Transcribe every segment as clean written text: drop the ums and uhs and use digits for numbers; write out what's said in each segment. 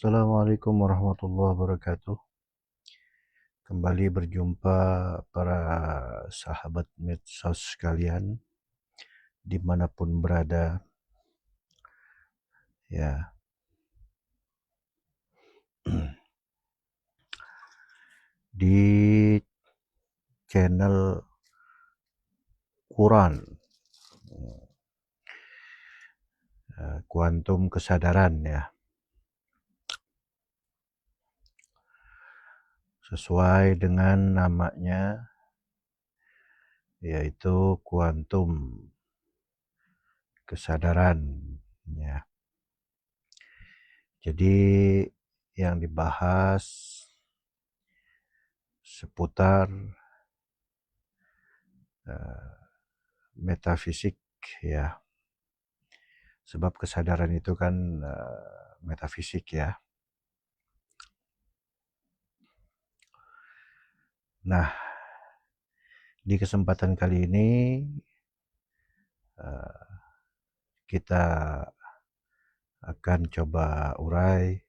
Assalamualaikum warahmatullahi wabarakatuh. Kembali berjumpa para sahabat medsos sekalian, dimanapun berada. Ya, di channel Quran, kuantum kesadaran ya. Sesuai dengan namanya, yaitu kuantum kesadaran ya. Jadi yang dibahas seputar metafisik ya. Sebab kesadaran itu kan metafisik ya. Nah, di kesempatan kali ini kita akan coba urai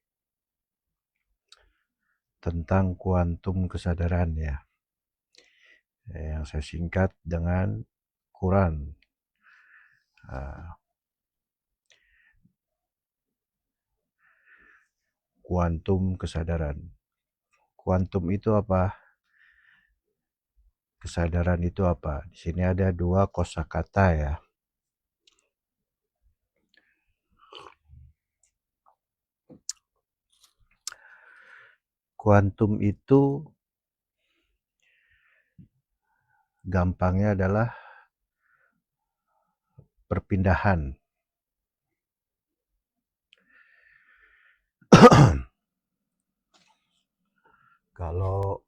tentang kuantum kesadaran ya, yang saya singkat dengan Quran. Kuantum kesadaran. Kuantum itu apa? Kesadaran itu apa? Di sini ada dua kosakata ya. Kuantum itu gampangnya adalah perpindahan. Kalau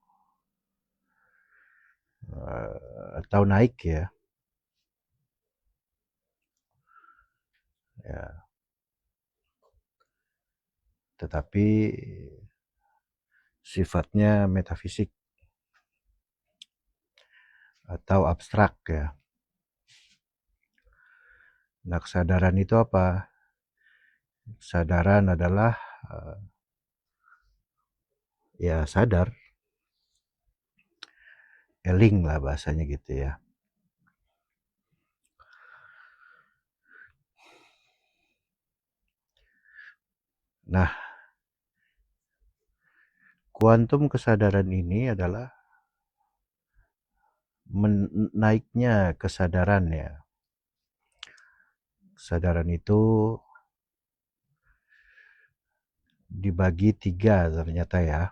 atau naik ya. Tetapi sifatnya metafisik atau abstrak ya. Nah, kesadaran itu apa? Kesadaran adalah ya sadar, eling lah bahasanya gitu ya. Nah, kuantum kesadaran ini adalah naiknya kesadaran ya. Kesadaran itu dibagi 3 ternyata ya.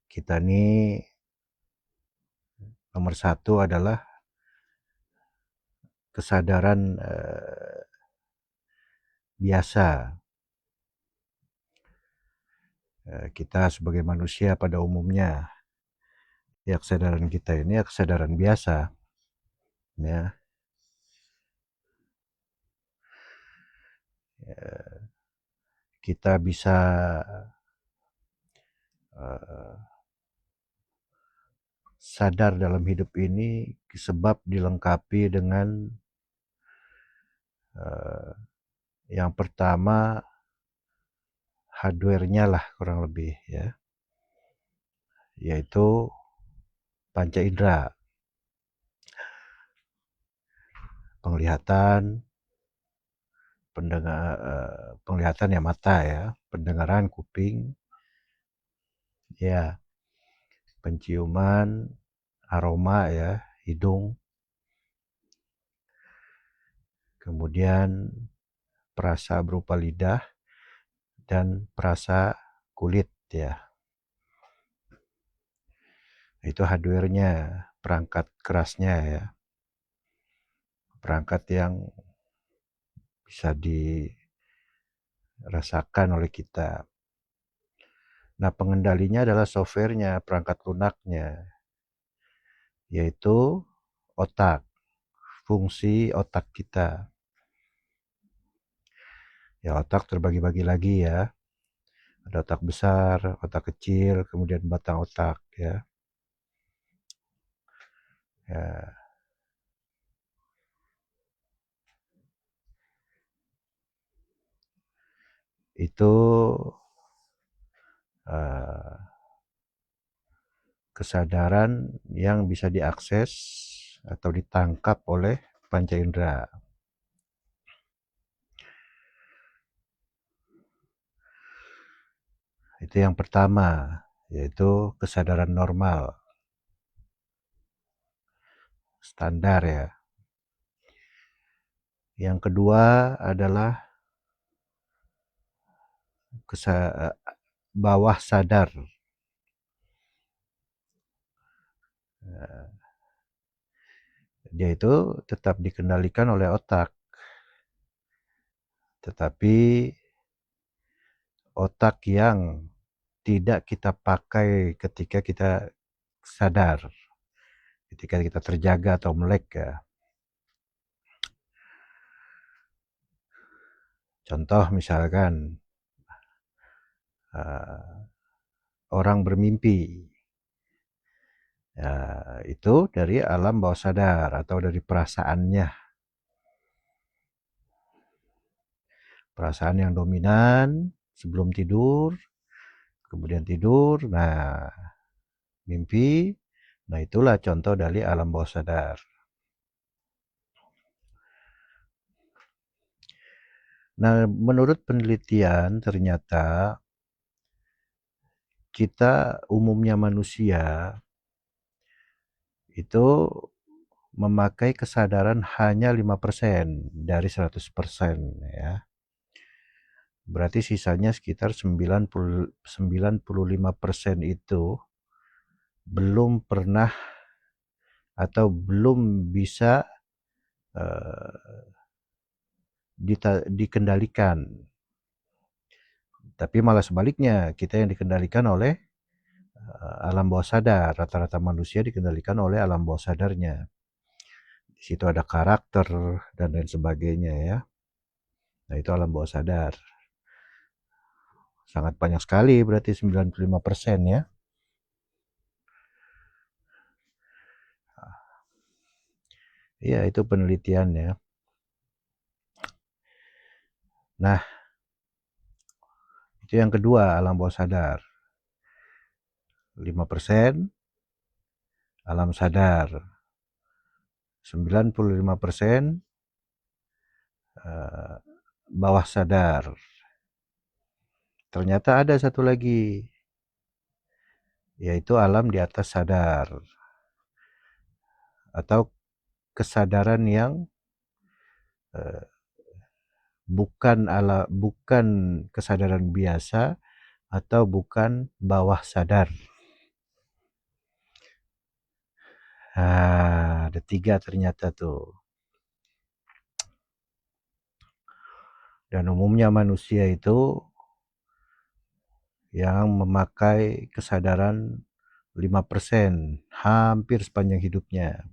Kita nih nomor 1 adalah kesadaran biasa. Kita sebagai manusia pada umumnya, ya kesadaran kita ini ya kesadaran biasa ya. Kita bisa sadar dalam hidup ini sebab dilengkapi dengan yang pertama hardware-nya lah kurang lebih ya, yaitu panca indera, penglihatan, penglihatan ya mata ya, pendengaran kuping, ya penciuman, aroma ya hidung, kemudian perasa berupa lidah dan perasa kulit ya. Itu hardware-nya, perangkat kerasnya ya. Perangkat yang bisa dirasakan oleh kita. Nah, pengendalinya adalah software-nya, perangkat lunaknya, yaitu otak, fungsi otak kita. Ya, otak terbagi-bagi lagi ya. Ada otak besar, otak kecil, kemudian batang otak ya. Ya. itu kesadaran yang bisa diakses atau ditangkap oleh panca indera. Itu yang pertama, yaitu kesadaran normal, standar ya. Yang kedua adalah bawah sadar. Dia itu tetap dikendalikan oleh otak, tetapi otak yang tidak kita pakai ketika kita sadar, ketika kita terjaga atau melek ya. Contoh misalkan orang bermimpi, ya, itu dari alam bawah sadar atau dari perasaannya. Perasaan yang dominan sebelum tidur, kemudian tidur, nah mimpi, nah itulah contoh dari alam bawah sadar. Nah, menurut penelitian ternyata kita umumnya manusia itu memakai kesadaran hanya 5% dari 100% ya. Berarti sisanya sekitar 95% itu belum pernah atau belum bisa dikendalikan. Tapi malah sebaliknya, kita yang dikendalikan oleh alam bawah sadar. Rata-rata manusia dikendalikan oleh alam bawah sadarnya. Di situ ada karakter dan lain sebagainya ya. Nah, itu alam bawah sadar. Sangat banyak sekali, berarti 95% ya. Iya, itu penelitiannya. Nah, itu yang kedua, alam bawah sadar. 5% alam sadar. 95% bawah sadar. Ternyata ada satu lagi, yaitu alam di atas sadar. Atau kesadaran yang bukan kesadaran biasa atau bukan bawah sadar. Ada 3 ternyata tuh. Dan umumnya manusia itu yang memakai kesadaran 5% hampir sepanjang hidupnya.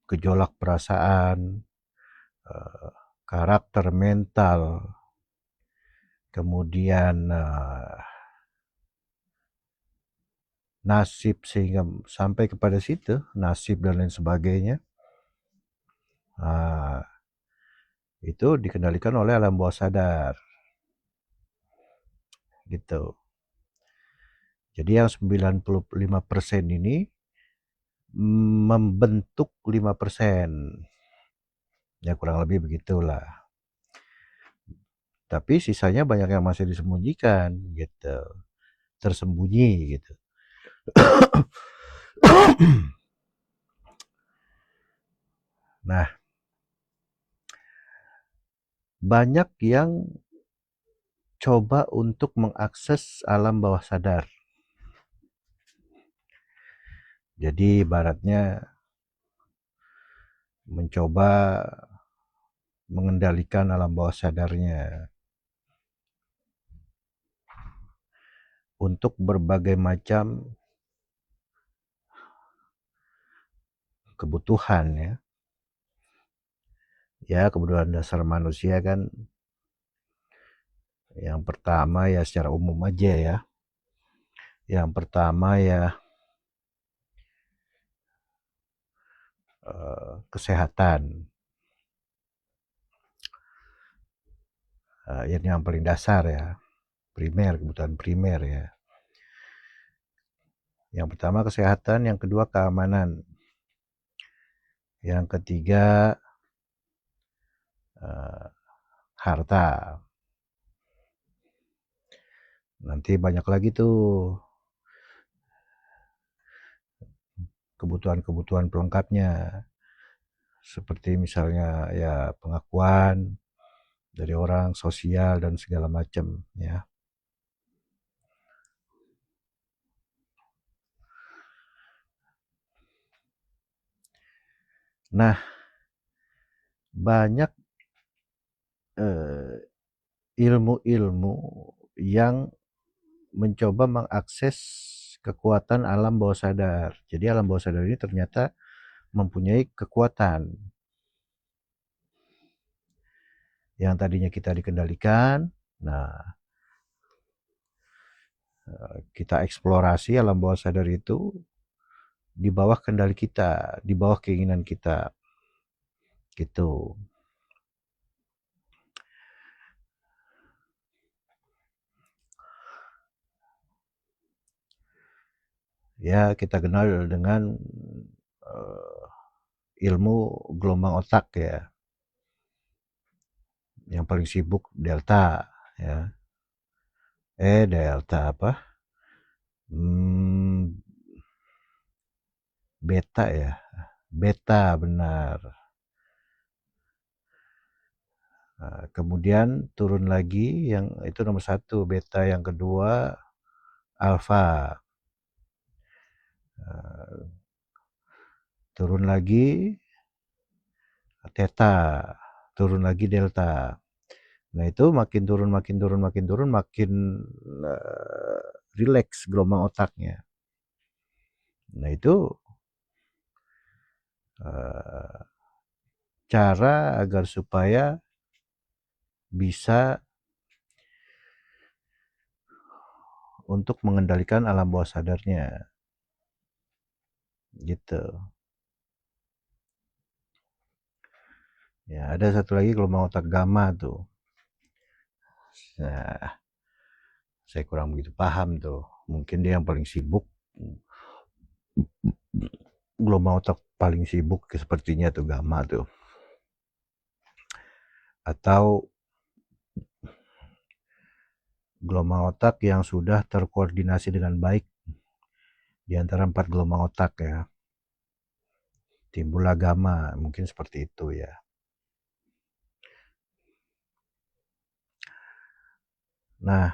Gejolak perasaan, karakter mental, kemudian nasib, sehingga sampai kepada situ, nasib dan lain sebagainya. Itu dikendalikan oleh alam bawah sadar. Gitu. Jadi yang 95% ini membentuk 5%. Ya kurang lebih begitulah. Tapi sisanya banyak yang masih disembunyikan gitu. Tersembunyi gitu. Nah, banyak yang coba untuk mengakses alam bawah sadar. Jadi ibaratnya mencoba mengendalikan alam bawah sadarnya untuk berbagai macam kebutuhan ya. Ya, kebutuhan dasar manusia kan yang pertama ya secara umum aja ya. Yang pertama ya kesehatan. yang paling dasar ya, primer, kebutuhan primer ya. Yang pertama kesehatan, yang kedua keamanan, yang ketiga harta. Nanti banyak lagi tuh kebutuhan-kebutuhan pelengkapnya, seperti misalnya ya pengakuan dari orang, sosial dan segala macam ya. Nah, banyak ilmu-ilmu yang mencoba mengakses kekuatan alam bawah sadar. Jadi alam bawah sadar ini ternyata mempunyai kekuatan yang tadinya kita dikendalikan. Nah, kita eksplorasi alam bawah sadar itu di bawah kendali kita, di bawah keinginan kita, gitu. Ya, kita kenal dengan ilmu gelombang otak ya. Yang paling sibuk delta ya. Delta apa? Beta ya. Beta benar. Nah, kemudian turun lagi yang itu nomor 1 beta, yang kedua alfa. Turun lagi theta, turun lagi delta. Nah, itu makin turun makin rileks gelombang otaknya. Nah, itu cara agar supaya bisa untuk mengendalikan alam bawah sadarnya. Gitu. Ya, ada satu lagi gelombang otak gamma tuh. Nah, saya kurang begitu paham tuh. Mungkin dia yang paling sibuk. Gelombang otak paling sibuk sepertinya tuh gamma tuh. Atau gelombang otak yang sudah terkoordinasi dengan baik di antara 4 gelombang otak ya. Timbullah gamma, mungkin seperti itu ya. Nah,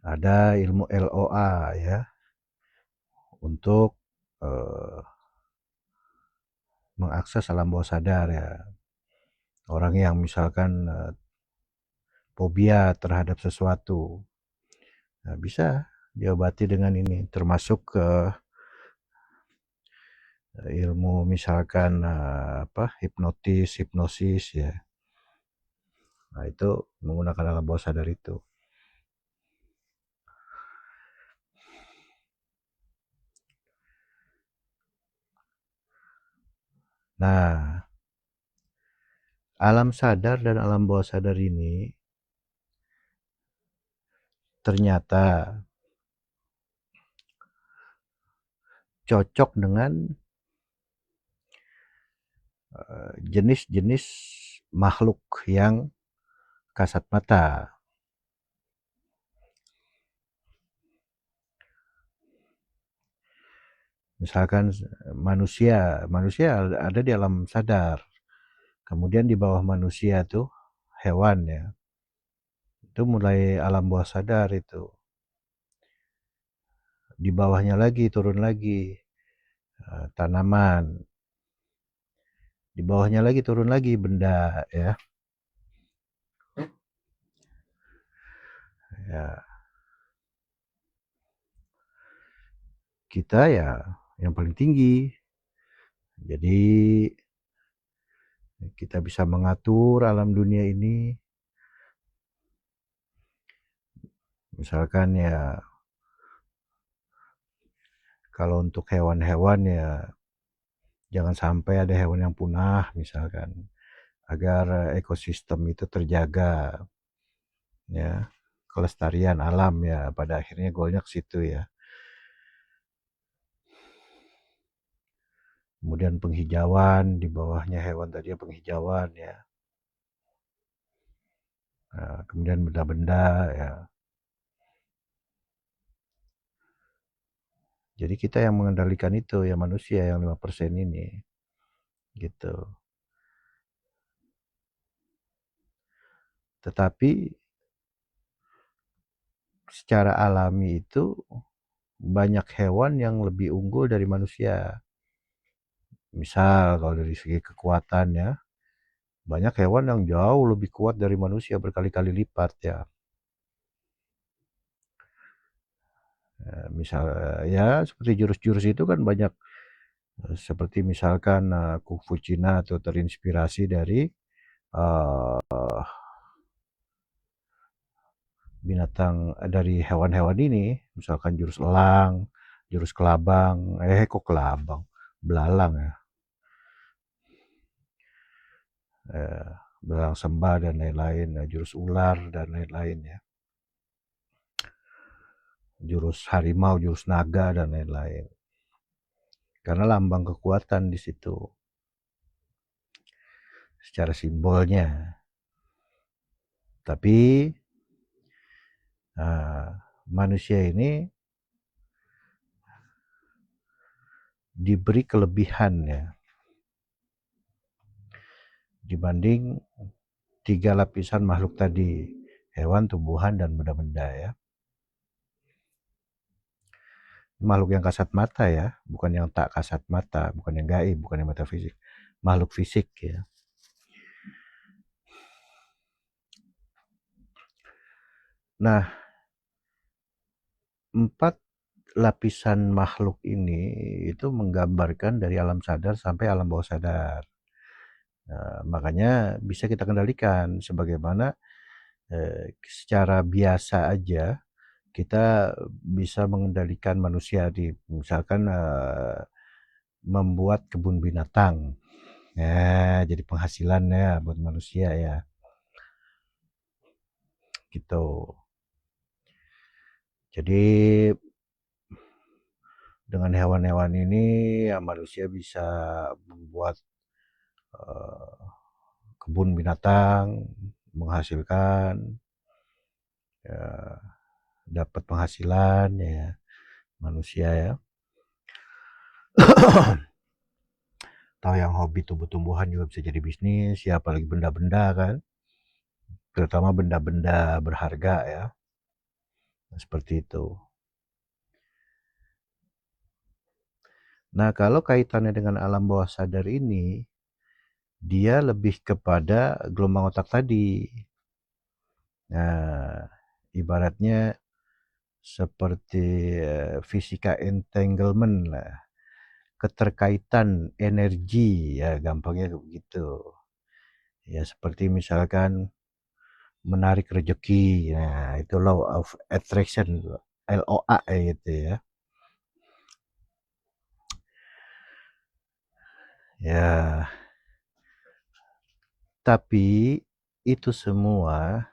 ada ilmu LOA ya, untuk mengakses alam bawah sadar ya. Orang yang misalkan fobia terhadap sesuatu, nah, bisa diobati dengan ini, termasuk ilmu misalkan hipnosis ya. Nah, itu menggunakan alam bawah sadar itu. Nah, alam sadar dan alam bawah sadar ini ternyata cocok dengan jenis-jenis makhluk yang kasat mata. Misalkan manusia ada di alam sadar. Kemudian di bawah manusia tuh hewan ya. Itu mulai alam bawah sadar itu. Di bawahnya lagi turun lagi tanaman. Di bawahnya lagi turun lagi benda ya. Ya. Kita ya yang paling tinggi. Jadi kita bisa mengatur alam dunia ini. Misalkan ya kalau untuk hewan-hewan ya jangan sampai ada hewan yang punah misalkan. agar ekosistem itu terjaga, ya, kelestarian alam ya, pada akhirnya goalnya ke situ ya. Kemudian penghijauan, di bawahnya hewan tadi ya, penghijauan ya. Kemudian benda-benda ya. Jadi kita yang mengendalikan itu ya, manusia yang 5% ini gitu. Tetapi secara alami itu banyak hewan yang lebih unggul dari manusia. Misal kalau dari segi kekuatan ya, banyak hewan yang jauh lebih kuat dari manusia berkali-kali lipat ya. Misal ya seperti jurus-jurus itu kan banyak, seperti misalkan Kung Fu Cina atau terinspirasi dari binatang dari hewan-hewan ini, misalkan jurus elang, jurus kelabang, kok kelabang, belalang ya, belalang sembah dan lain-lain, jurus ular dan lain-lain ya, jurus harimau, jurus naga dan lain-lain. Karena lambang kekuatan di situ, secara simbolnya. Tapi manusia ini diberi kelebihan ya, dibanding 3 lapisan makhluk tadi, hewan, tumbuhan, dan benda-benda ya. Makhluk yang kasat mata ya, bukan yang tak kasat mata, bukan yang gaib, bukan yang metafisik, makhluk fisik ya. Nah, 4 lapisan makhluk ini itu menggambarkan dari alam sadar sampai alam bawah sadar. Makanya bisa kita kendalikan, sebagaimana secara biasa aja kita bisa mengendalikan manusia di misalkan membuat kebun binatang ya, jadi penghasilan ya buat manusia ya gitu. Jadi dengan hewan-hewan ini ya manusia bisa membuat kebun binatang, menghasilkan ya, dapat penghasilan ya manusia ya. Tahu yang hobi tumbuh-tumbuhan juga bisa jadi bisnis ya, apalagi benda-benda kan, terutama benda-benda berharga ya, seperti itu. Nah, kalau kaitannya dengan alam bawah sadar ini, dia lebih kepada gelombang otak tadi. Nah, ibaratnya seperti fisika entanglement lah, keterkaitan energi ya, gampangnya begitu. Ya seperti misalkan menarik rezeki, nah itu law of attraction, LOA gitu ya. Ya, tapi itu semua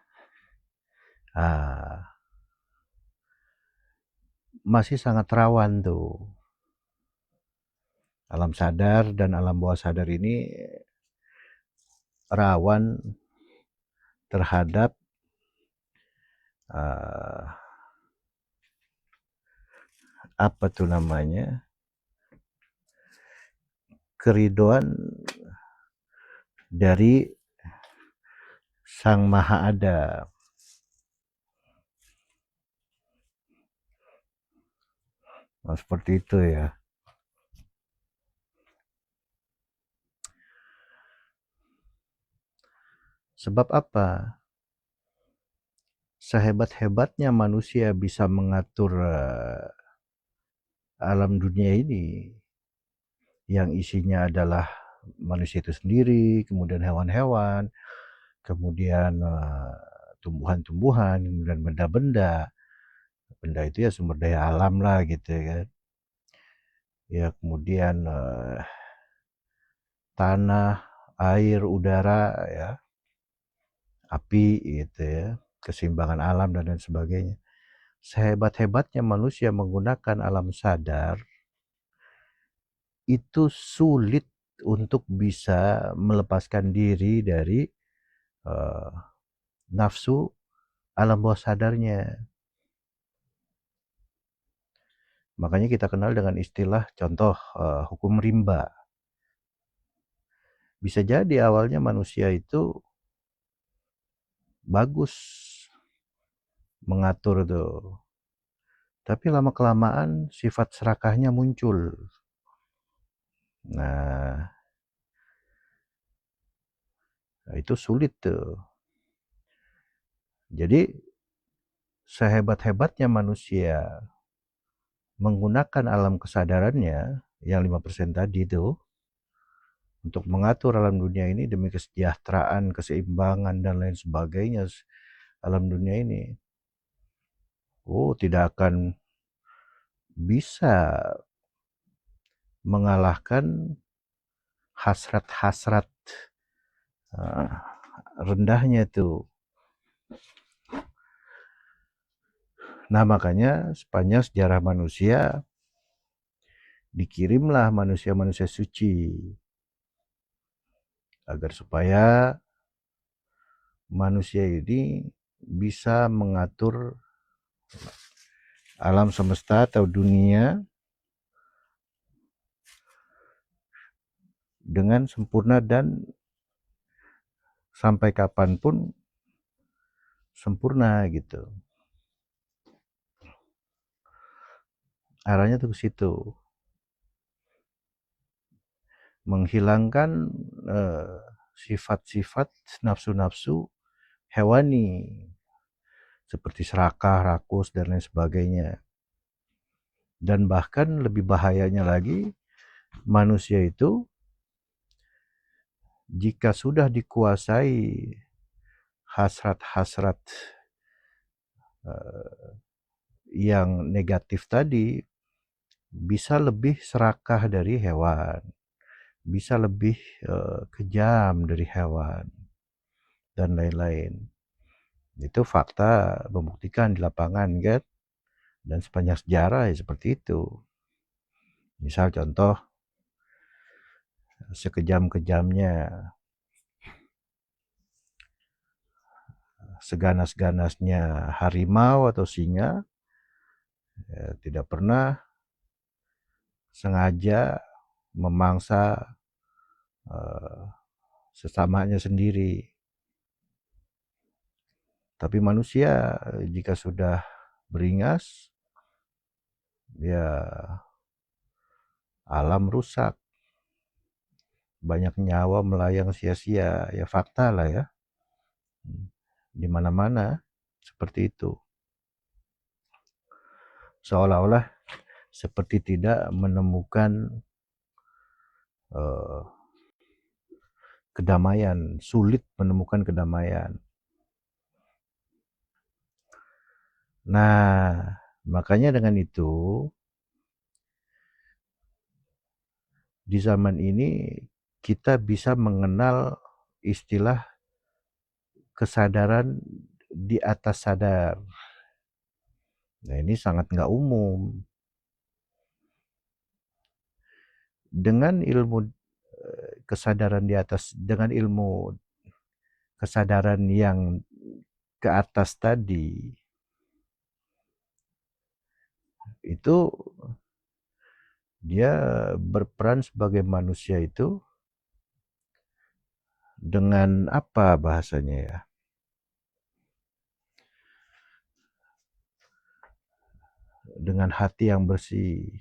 masih sangat rawan tuh. Alam sadar dan alam bawah sadar ini rawan terhadap apa tuh namanya, keridoan dari Sang Maha Ada. Nah, seperti itu ya. Sebab apa? Sehebat-hebatnya manusia bisa mengatur alam dunia ini, yang isinya adalah manusia itu sendiri, kemudian hewan-hewan, kemudian tumbuhan-tumbuhan, kemudian benda-benda. Benda itu ya sumber daya alam lah gitu kan. Ya kemudian tanah, air, udara, ya, api, gitu ya, keseimbangan alam dan lain sebagainya. Sehebat-hebatnya manusia menggunakan alam sadar, itu sulit untuk bisa melepaskan diri dari nafsu alam bawah sadarnya. Makanya kita kenal dengan istilah contoh hukum rimba. Bisa jadi awalnya manusia itu bagus mengatur tuh, tapi lama-kelamaan sifat serakahnya muncul. Nah, itu sulit tuh. Jadi sehebat-hebatnya manusia menggunakan alam kesadarannya yang 5% tadi itu untuk mengatur alam dunia ini demi kesejahteraan, keseimbangan dan lain sebagainya alam dunia ini. Tidak akan bisa mengalahkan hasrat-hasrat rendahnya itu. Nah, makanya sepanjang sejarah manusia dikirimlah manusia-manusia suci agar supaya manusia ini bisa mengatur alam semesta atau dunia dengan sempurna dan sampai kapanpun sempurna gitu. Arahnya tuh ke situ. Menghilangkan sifat-sifat nafsu-nafsu hewani seperti serakah, rakus dan lain sebagainya. Dan bahkan lebih bahayanya lagi, manusia itu jika sudah dikuasai hasrat-hasrat yang negatif tadi, bisa lebih serakah dari hewan, bisa lebih kejam dari hewan, dan lain-lain. Itu fakta membuktikan di lapangan kan, dan sepanjang sejarah ya seperti itu. Misal contoh, sekejam-kejamnya, seganas-ganasnya harimau atau singa, ya, tidak pernah sengaja memangsa sesamanya sendiri. Tapi manusia jika sudah beringas, ya alam rusak, banyak nyawa melayang sia-sia, ya fakta lah ya. Di mana-mana seperti itu. Seolah-olah seperti tidak menemukan kedamaian, sulit menemukan kedamaian. Nah, makanya dengan itu di zaman ini kita bisa mengenal istilah kesadaran di atas sadar. Nah, ini sangat nggak umum. Dengan ilmu kesadaran di atas, dengan ilmu kesadaran yang ke atas tadi, itu dia berperan sebagai manusia itu dengan apa bahasanya ya? Dengan hati yang bersih.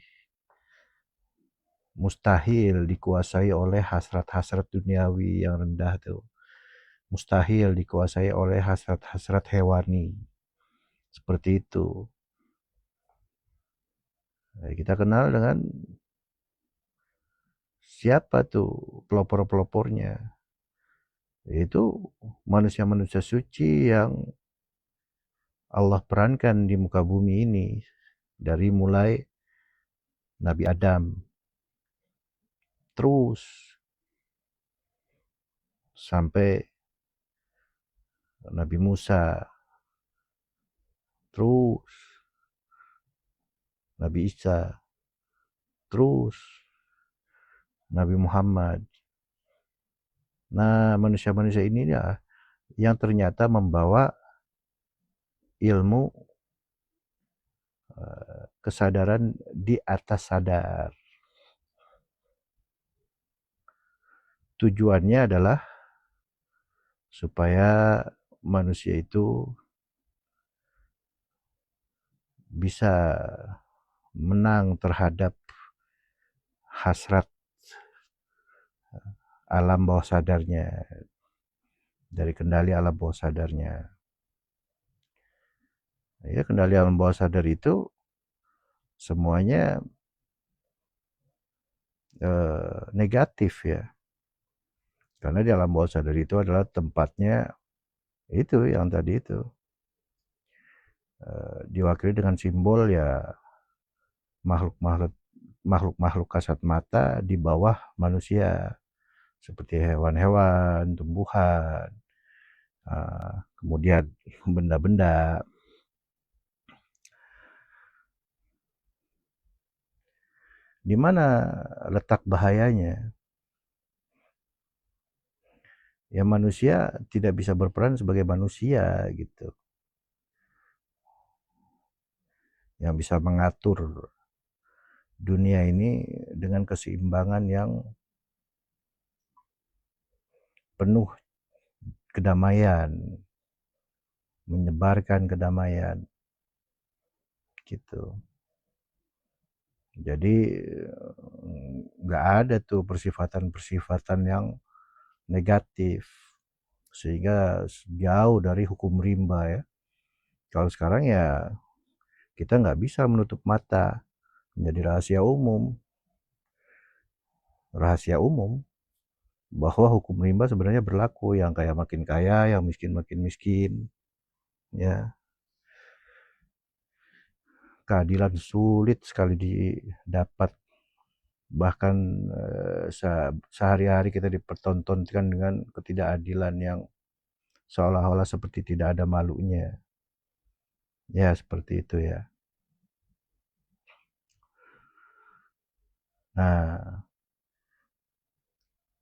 Mustahil dikuasai oleh hasrat-hasrat duniawi yang rendah tuh. Mustahil dikuasai oleh hasrat-hasrat hewani. Seperti itu. Nah, kita kenal dengan siapa tuh pelopor-pelopornya. Yaitu manusia-manusia suci yang Allah perankan di muka bumi ini. Dari mulai Nabi Adam. Terus sampai Nabi Musa, terus Nabi Isa, terus Nabi Muhammad. Nah, manusia-manusia ini ya yang ternyata membawa ilmu kesadaran di atas sadar. Tujuannya adalah supaya manusia itu bisa menang terhadap hasrat alam bawah sadarnya, dari kendali alam bawah sadarnya. Ya, kendali alam bawah sadar itu semuanya negatif ya. Karena di alam bawah sadar itu adalah tempatnya itu yang tadi itu. Diwakili dengan simbol ya makhluk-makhluk kasat mata di bawah manusia. Seperti hewan-hewan, tumbuhan, kemudian benda-benda. Di mana letak bahayanya? Ya manusia tidak bisa berperan sebagai manusia gitu. Yang bisa mengatur dunia ini dengan keseimbangan yang penuh kedamaian, menyebarkan kedamaian gitu. Jadi nggak ada tuh persifatan-persifatan yang negatif, sehingga jauh dari hukum rimba ya. Kalau sekarang ya kita nggak bisa menutup mata, menjadi rahasia umum bahwa hukum rimba sebenarnya berlaku, yang kaya makin kaya, yang miskin makin miskin, ya. Keadilan sulit sekali didapat, bahkan sehari-hari kita dipertontonkan dengan ketidakadilan yang seolah-olah seperti tidak ada malunya. Ya, seperti itu ya. Nah,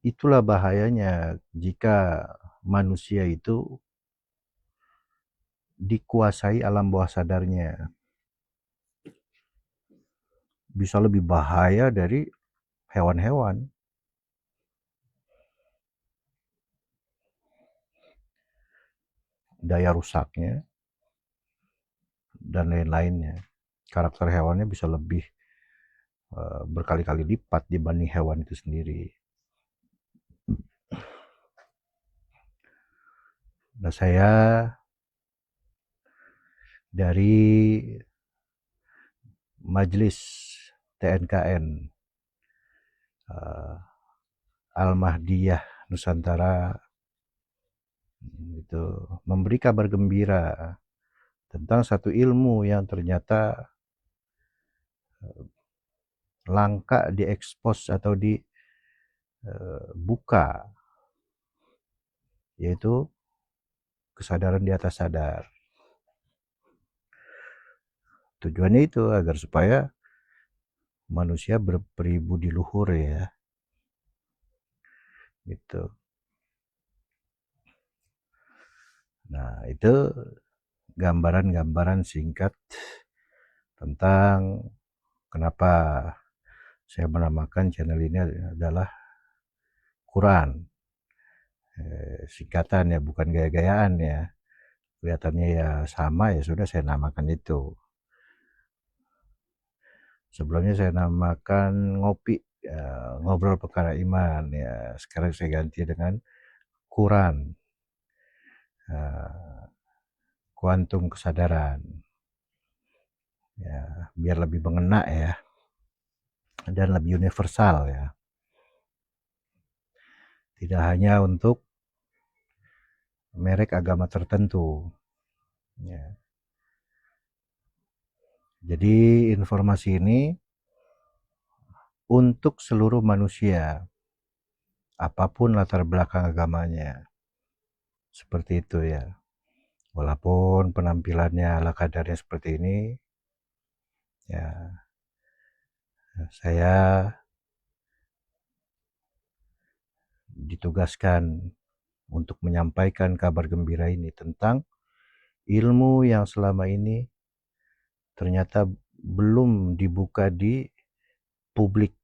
itulah bahayanya jika manusia itu dikuasai alam bawah sadarnya. Bisa lebih bahaya dari hewan-hewan. Daya rusaknya dan lain-lainnya. Karakter hewannya bisa lebih berkali-kali lipat dibanding hewan itu sendiri. Nah, saya dari Majelis TNKN Al-Mahdiyah Nusantara itu memberi kabar gembira tentang satu ilmu yang ternyata langka diekspos atau dibuka, yaitu kesadaran di atas sadar. Tujuannya itu agar supaya manusia berbudi luhur ya, gitu. Nah, itu gambaran-gambaran singkat tentang kenapa saya menamakan channel ini adalah Quran. Singkatan ya, bukan gaya-gayaan ya. Kelihatannya ya sama, ya sudah saya namakan itu. Sebelumnya saya namakan ngopi, ngobrol perkara iman ya. Sekarang saya ganti dengan Quran, kuantum kesadaran. Ya, biar lebih mengena ya, dan lebih universal ya. Tidak hanya untuk merek agama tertentu. Ya. Jadi informasi ini untuk seluruh manusia. apapun latar belakang agamanya. Seperti itu ya. Walaupun penampilannya ala kadarnya seperti ini, ya saya ditugaskan untuk menyampaikan kabar gembira ini tentang ilmu yang selama ini ternyata belum dibuka di publik,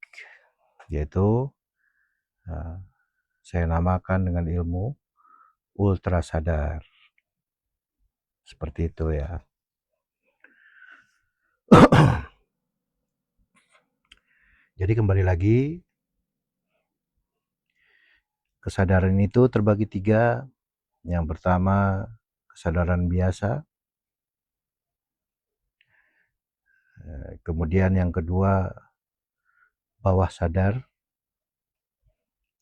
yaitu saya namakan dengan ilmu ultra sadar. Seperti itu ya. Jadi kembali lagi, kesadaran itu terbagi 3. Yang pertama, kesadaran biasa. Kemudian yang kedua, bawah sadar.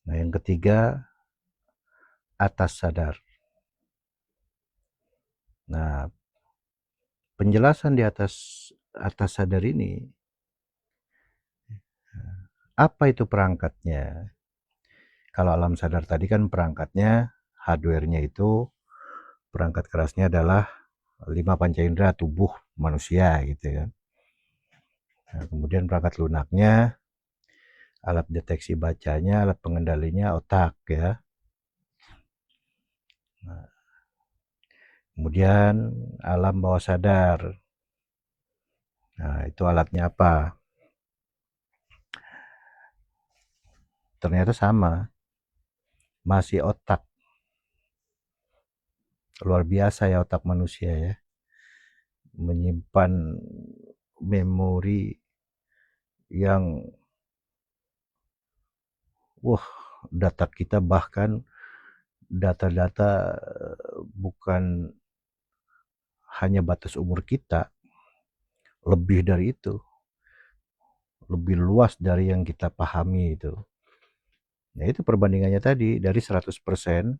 Nah, yang ketiga, atas sadar. Nah, penjelasan di atas sadar ini, apa itu perangkatnya? Kalau alam sadar tadi kan perangkatnya, hardware-nya itu, perangkat kerasnya adalah 5 panca indera tubuh manusia gitu kan. Nah, kemudian perangkat lunaknya, alat deteksi bacanya, alat pengendalinya otak ya. Nah, kemudian alam bawah sadar. Nah, itu alatnya apa? Ternyata sama, masih otak. Luar biasa ya otak manusia ya. Menyimpan memori yang data kita, bahkan data-data bukan hanya batas umur kita, lebih dari itu, lebih luas dari yang kita pahami itu. Nah, itu perbandingannya tadi, dari 100%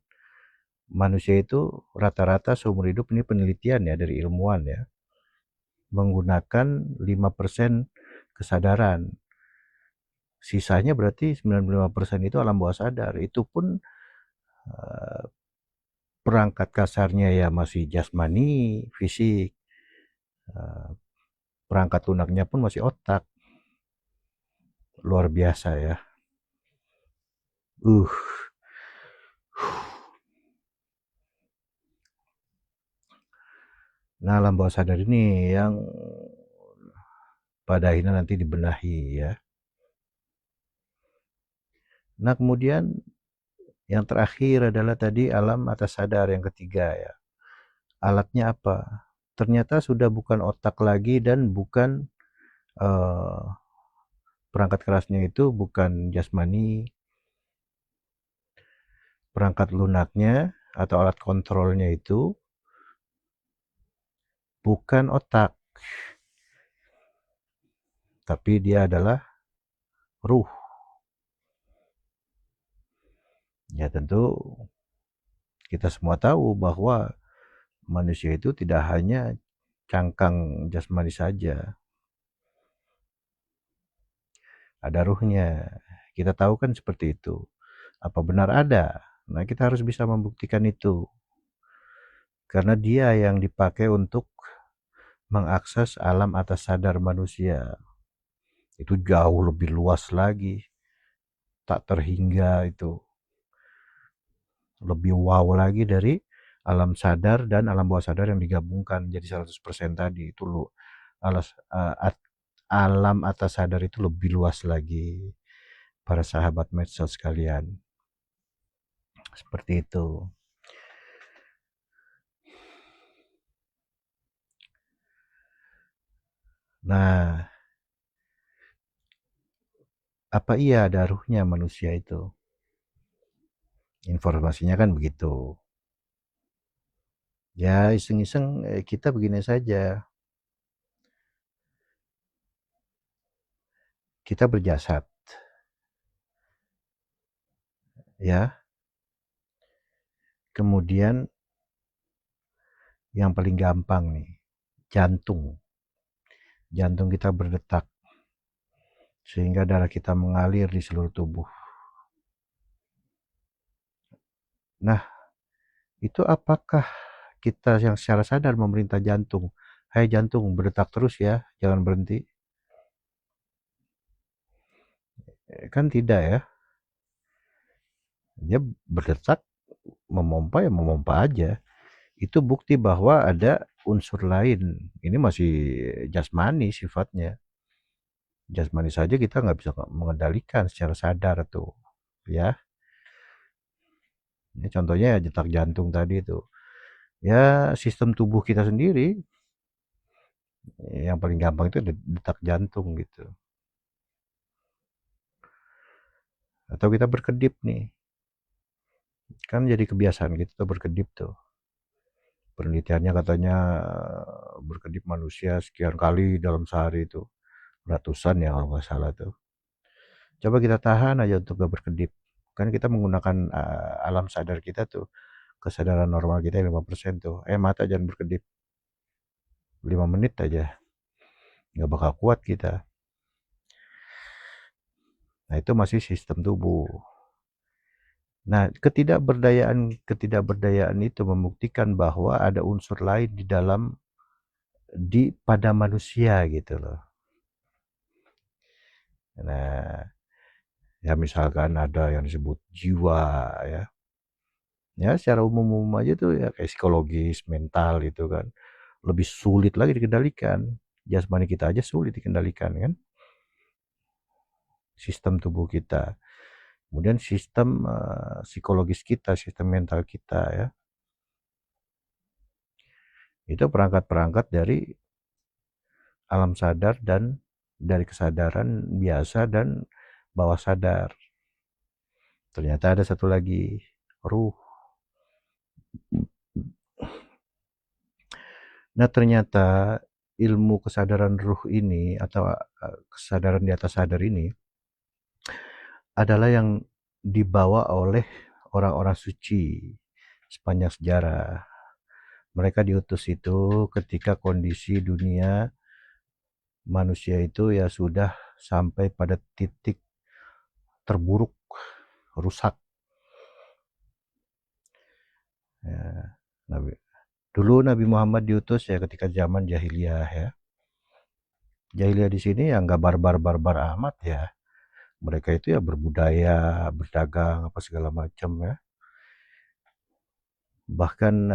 manusia itu rata-rata seumur hidup, ini penelitian ya dari ilmuwan ya, menggunakan 5% kesadaran. Sisanya berarti 95% itu alam bawah sadar. Itu pun perangkat kasarnya ya masih jasmani, fisik. Perangkat lunaknya pun masih otak. Luar biasa ya. Nah, alam bawah sadar ini yang pada akhirnya nanti dibenahi ya. Nah, kemudian yang terakhir adalah tadi alam atas sadar yang ketiga ya. Alatnya apa? Ternyata sudah bukan otak lagi dan bukan perangkat kerasnya itu bukan jasmani. Perangkat lunaknya atau alat kontrolnya itu bukan otak, tapi dia adalah ruh. Ya tentu kita semua tahu bahwa manusia itu tidak hanya cangkang jasmani saja, ada ruhnya. Kita tahu kan seperti itu. Apa benar ada? Nah, kita harus bisa membuktikan itu. Karena dia yang dipakai untuk mengakses alam atas sadar manusia. Itu jauh lebih luas lagi. Tak terhingga itu. Lebih wow lagi dari alam sadar dan alam bawah sadar yang digabungkan jadi 100% tadi. Itu alam atas sadar itu lebih luas lagi. Para sahabat medsos sekalian. Seperti itu. Nah, apa iya ada ruhnya manusia itu? Informasinya kan begitu. Ya iseng-iseng kita begini saja. Kita berjasad. Ya. Kemudian yang paling gampang nih, jantung. Jantung kita berdetak sehingga darah kita mengalir di seluruh tubuh. Nah, itu apakah kita yang secara sadar memerintah jantung, "Hai jantung, berdetak terus ya, jangan berhenti." Kan tidak ya. Dia berdetak, memompa ya memompa aja. Itu bukti bahwa ada unsur lain. Ini masih jasmani sifatnya. Jasmani saja kita nggak bisa mengendalikan secara sadar tuh, ya. Ini contohnya ya detak jantung tadi tuh. Ya sistem tubuh kita sendiri yang paling gampang itu detak jantung gitu. Atau kita berkedip nih. Kan jadi kebiasaan kita berkedip tuh. Penelitiannya katanya berkedip manusia sekian kali dalam sehari itu. Ratusan ya kalau nggak salah tuh. Coba kita tahan aja untuk gak berkedip. Kan kita menggunakan alam sadar kita tuh. Kesadaran normal kita 5% tuh. Mata jangan berkedip. 5 menit aja. Nggak bakal kuat kita. Nah itu masih sistem tubuh. Nah ketidakberdayaan itu membuktikan bahwa ada unsur lain pada manusia gitu loh. Nah, ya misalkan ada yang disebut jiwa ya. Ya secara umum-umum aja tuh ya kayak psikologis, mental itu kan. Lebih sulit lagi dikendalikan. Jasmani kita aja sulit dikendalikan kan. Sistem tubuh kita. Kemudian sistem psikologis kita, sistem mental kita ya. Itu perangkat-perangkat dari alam sadar dan dari kesadaran biasa dan bawah sadar. Ternyata ada satu lagi, ruh. Nah ternyata ilmu kesadaran ruh ini atau kesadaran di atas sadar ini adalah yang dibawa oleh orang-orang suci sepanjang sejarah. Mereka diutus itu ketika kondisi dunia manusia itu ya sudah sampai pada titik terburuk, rusak. Ya, dulu Nabi Muhammad diutus ya ketika zaman jahiliyah ya. Jahiliyah di sini ya nggak barbar-barbar amat ya. Mereka itu ya berbudaya, berdagang, apa segala macam ya. Bahkan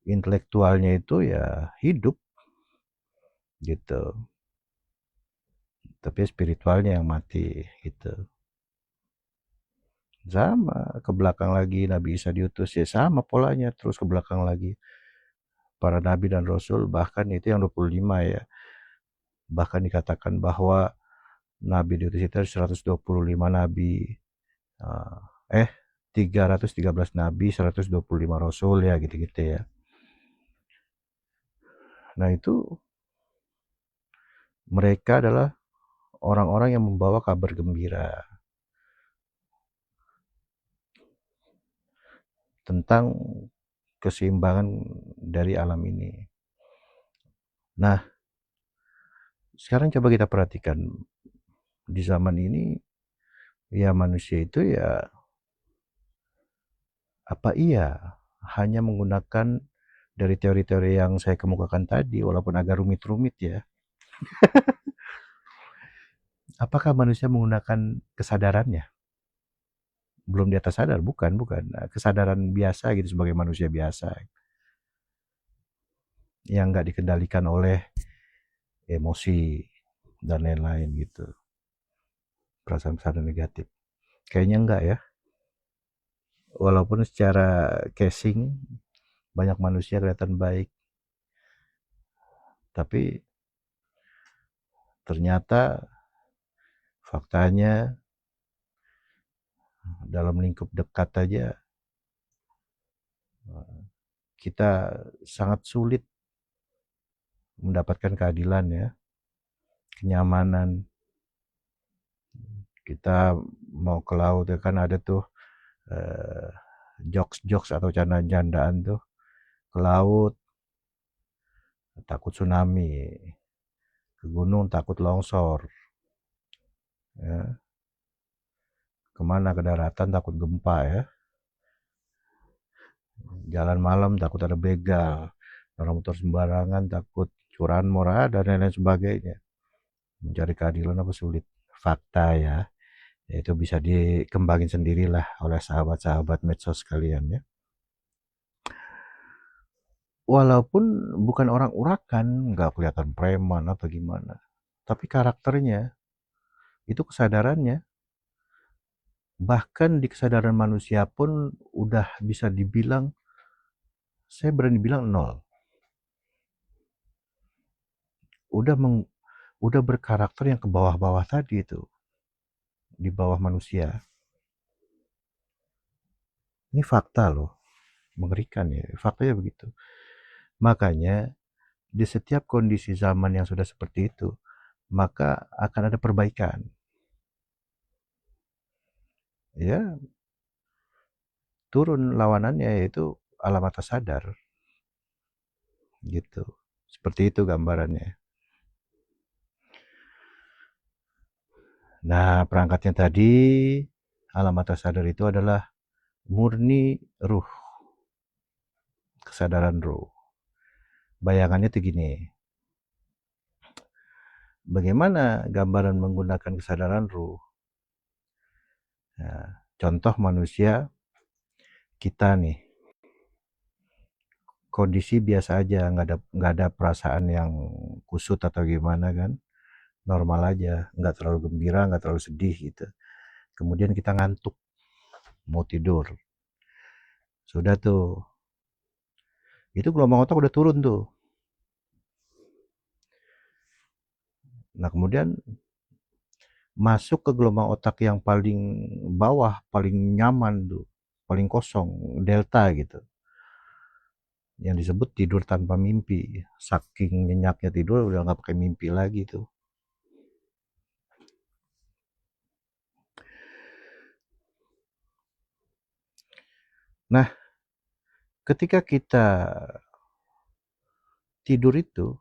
intelektualnya itu ya hidup gitu. Tapi spiritualnya yang mati gitu. Sama ke belakang lagi Nabi Isa diutus ya sama polanya terus ke belakang lagi. Para nabi dan rasul bahkan itu yang 25 ya. Bahkan dikatakan bahwa nabi diutus itu 125 nabi. Eh 313 nabi, 125 rasul ya gitu-gitu ya. Nah itu mereka adalah orang-orang yang membawa kabar gembira tentang keseimbangan dari alam ini. Nah, sekarang coba kita perhatikan di zaman ini ya manusia itu ya apa iya hanya menggunakan dari teori-teori yang saya kemukakan tadi walaupun agak rumit-rumit ya. Apakah manusia menggunakan kesadarannya? Belum di atas sadar, bukan, bukan. Kesadaran biasa gitu sebagai manusia biasa yang nggak dikendalikan oleh emosi dan lain-lain gitu. Perasaan-perasaan negatif. Kayaknya enggak ya. Walaupun secara casing banyak manusia kelihatan baik, tapi ternyata faktanya dalam lingkup dekat aja kita sangat sulit mendapatkan keadilan ya, kenyamanan. Kita mau ke laut ya kan ada tuh eh, jokes-jokes atau candaan-candaan tuh ke laut takut tsunami, ke gunung takut longsor, ya. Kemana ke daratan takut gempa ya. jalan malam takut ada begal, orang motor sembarangan takut curanmor, dan lain-lain sebagainya. Mencari keadilan apa sulit? Fakta ya, itu bisa dikembangin sendirilah oleh sahabat-sahabat medsos kalian ya. Walaupun bukan orang urakan, nggak kelihatan preman atau gimana, tapi karakternya, itu kesadarannya, bahkan di kesadaran manusia pun udah bisa dibilang, saya berani bilang nol. Udah berkarakter yang ke bawah-bawah tadi itu, di bawah manusia. Ini fakta loh, mengerikan ya, faktanya begitu. Makanya di setiap kondisi zaman yang sudah seperti itu, maka akan ada perbaikan. Ya, turun lawanannya yaitu alam atas sadar. Gitu. Seperti itu gambarannya. Nah, perangkatnya tadi, alam atas sadar itu adalah murni ruh, kesadaran ruh. Bayangannya tuh gini, bagaimana gambaran menggunakan kesadaran ruh? Nah, contoh manusia kita nih, kondisi biasa aja, nggak ada perasaan yang kusut atau gimana kan, normal aja, nggak terlalu gembira, nggak terlalu sedih gitu. Kemudian kita ngantuk, mau tidur, sudah tuh, itu gelombang otak udah turun tuh. Nah kemudian masuk ke gelombang otak yang paling bawah, paling nyaman tuh, paling kosong, delta gitu, yang disebut tidur tanpa mimpi. Saking nyenyaknya tidur udah nggak pakai mimpi lagi tuh. Nah ketika kita tidur itu,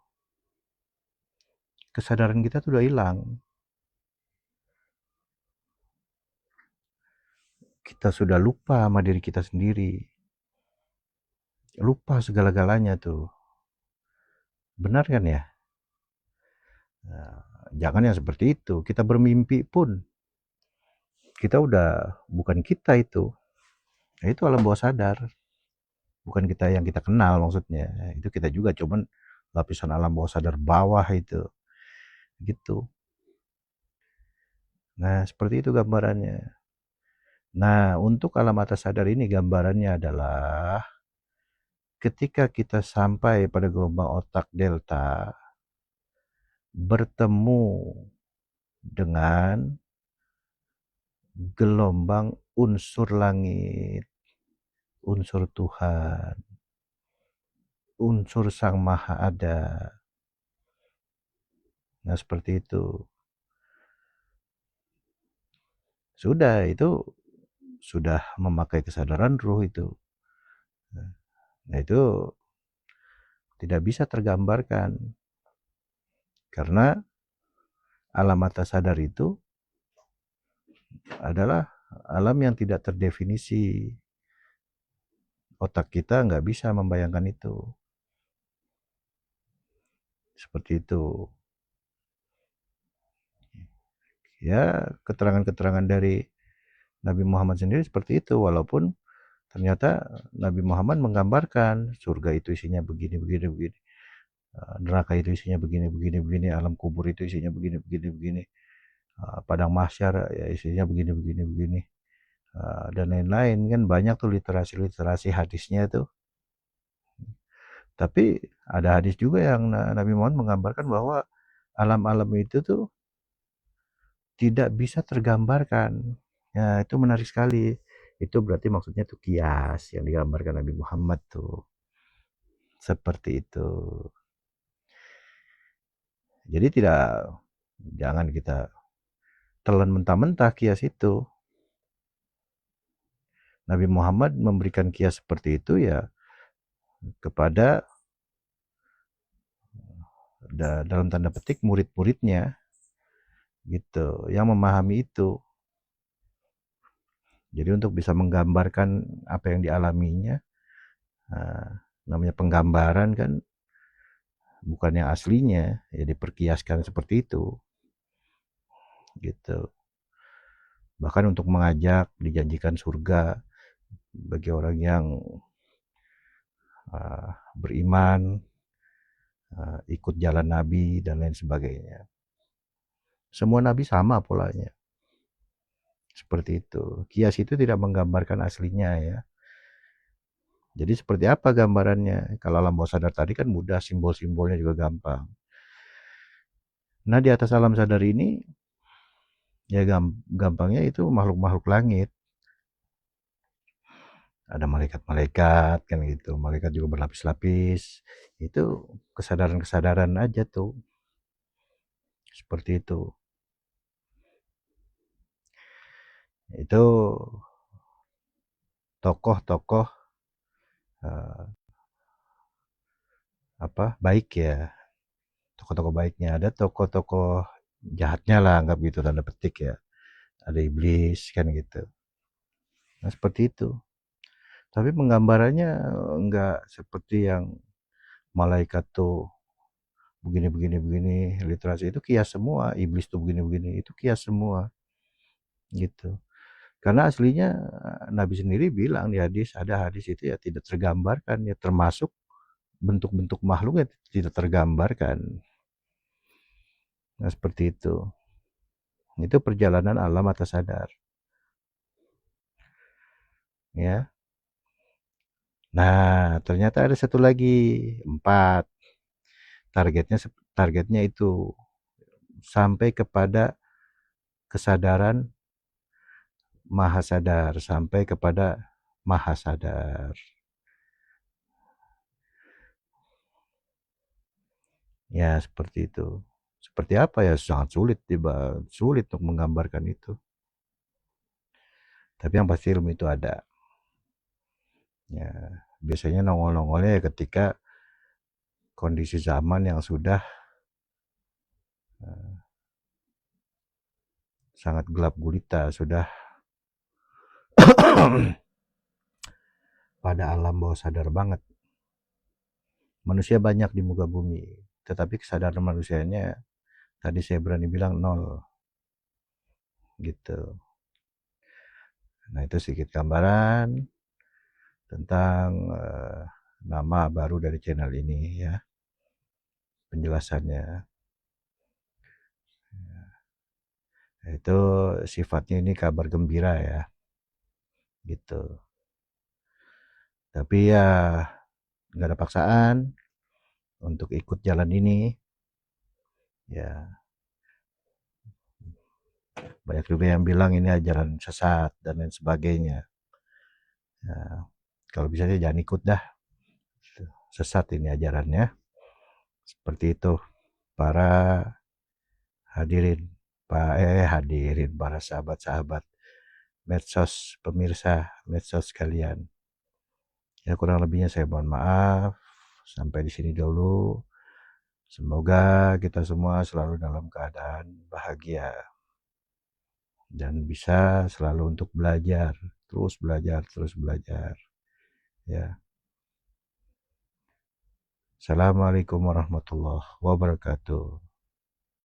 kesadaran kita tuh udah hilang. Kita sudah lupa sama diri kita sendiri, lupa segala-galanya tuh. Benar kan ya? Nah, jangan yang seperti itu. Kita bermimpi pun kita udah bukan kita itu. Nah, itu alam bawah sadar. Bukan kita yang kita kenal maksudnya. Itu kita juga, cuman lapisan alam bawah sadar bawah itu. Gitu. Nah, seperti itu gambarannya. Nah, untuk alam atas sadar ini gambarannya adalah ketika kita sampai pada gelombang otak delta, bertemu dengan gelombang unsur langit, unsur Tuhan, unsur Sang Maha Ada. Nah, seperti itu. Sudah, itu sudah memakai kesadaran ruh itu. Nah, itu tidak bisa tergambarkan. Karena alam atas sadar itu adalah alam yang tidak terdefinisi. Otak kita nggak bisa membayangkan itu. Seperti itu. Ya, keterangan-keterangan dari Nabi Muhammad sendiri seperti itu, walaupun ternyata Nabi Muhammad menggambarkan surga itu isinya begini, begini, begini. Neraka itu isinya begini, begini, begini. Alam kubur itu isinya begini, begini, begini. Padang mahsyar ya isinya begini, begini, begini. Dan lain-lain kan banyak tuh literasi hadisnya tuh. Tapi ada hadis juga yang Nabi Muhammad menggambarkan bahwa alam-alam itu tuh tidak bisa tergambarkan. Ya, itu menarik sekali. Itu berarti maksudnya tuh kias yang digambarkan Nabi Muhammad tuh. Seperti itu. Jadi jangan kita telan mentah-mentah kias itu. Nabi Muhammad memberikan kias seperti itu ya kepada dalam tanda petik murid-muridnya gitu, yang memahami itu. Jadi untuk bisa menggambarkan apa yang dialaminya, Namanya penggambaran kan bukan yang aslinya, ya diperkiaskan seperti itu, gitu. Bahkan untuk mengajak dijanjikan surga bagi orang yang beriman, ikut jalan Nabi dan lain sebagainya. Semua Nabi sama polanya, seperti itu. Kias itu tidak menggambarkan aslinya ya. Jadi seperti apa gambarannya? Kalau alam bawah sadar tadi kan mudah, simbol-simbolnya juga gampang. Nah di atas alam sadar ini, ya gampangnya itu makhluk-makhluk langit. Ada malaikat-malaikat kan gitu. Malaikat juga berlapis-lapis. Itu kesadaran-kesadaran aja tuh. Seperti itu. Itu tokoh-tokoh baik ya. Tokoh-tokoh baiknya. Ada tokoh-tokoh jahatnya lah, anggap gitu tanda petik ya. Ada iblis kan gitu. Nah seperti itu. Tapi penggambarannya enggak seperti yang malaikat tuh begini, literasi itu kias semua, iblis tuh begini, itu kias semua, gitu. Karena aslinya Nabi sendiri bilang di hadis, ada hadis itu ya tidak tergambarkan, ya termasuk bentuk-bentuk makhluk ya tidak tergambarkan. Nah seperti itu. Itu perjalanan alam atas sadar, ya. Nah ternyata ada satu lagi, 4. Targetnya itu sampai kepada kesadaran maha sadar, sampai kepada maha sadar. Ya seperti itu. Seperti apa ya, sangat sulit untuk menggambarkan itu. Tapi yang pasti ilmu itu ada. Ya, biasanya nongol-nongolnya ya ketika kondisi zaman yang sudah sangat gelap gulita, sudah pada alam bawah sadar banget. Manusia banyak di muka bumi, tetapi kesadaran manusianya tadi saya berani bilang 0, gitu. Nah itu sedikit gambaran tentang nama baru dari channel ini ya, penjelasannya. Itu sifatnya ini kabar gembira ya, gitu. Tapi ya nggak ada paksaan untuk ikut jalan ini. Ya banyak juga yang bilang ini ajaran sesat dan lain sebagainya. Ya, kalau bisa sih jangan ikut dah. Sesat ini ajarannya. Seperti itu para hadirin, hadirin para sahabat-sahabat medsos, pemirsa medsos kalian. Ya kurang lebihnya saya mohon maaf. Sampai di sini dulu. Semoga kita semua selalu dalam keadaan bahagia dan bisa selalu untuk belajar, terus belajar, terus belajar. Ya. Assalamualaikum warahmatullahi wabarakatuh.